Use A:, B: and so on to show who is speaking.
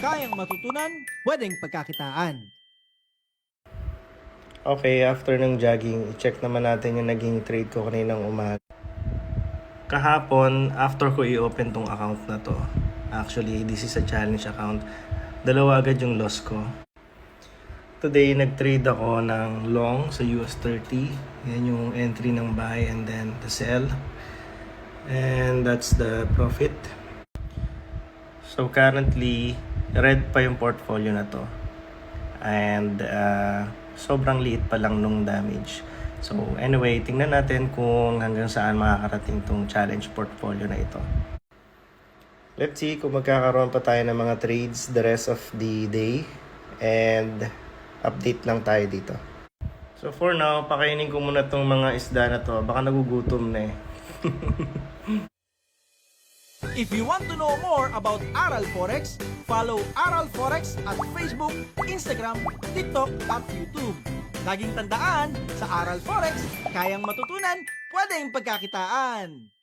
A: kayang matutunan, pwedeng pagkakitaan.
B: Okay, after ng jogging, i-check naman natin yung naging trade ko kaninang umaga. Kahapon, after ko i-open tong account na to, actually, this is a challenge account, dalawa agad yung loss ko. Today, nag-trade ako ng long sa US30. Yan yung entry ng buy and then the sell. And that's the profit. So currently, red pa yung portfolio na to. And sobrang liit pa lang nung damage. So anyway, tingnan natin kung hanggang saan makakarating tong challenge portfolio na ito. Let's see kung magkakaroon pa tayo ng mga trades the rest of the day. And update lang tayo dito. So for now, pakainin ko muna tong mga isda na to. Baka nagugutom na eh.
A: If you want to know more about Aral Forex, follow Aral Forex at Facebook, Instagram, TikTok at YouTube. Laging tandaan, sa Aral Forex, kayang matutunan, pwedeng pagkakitaan.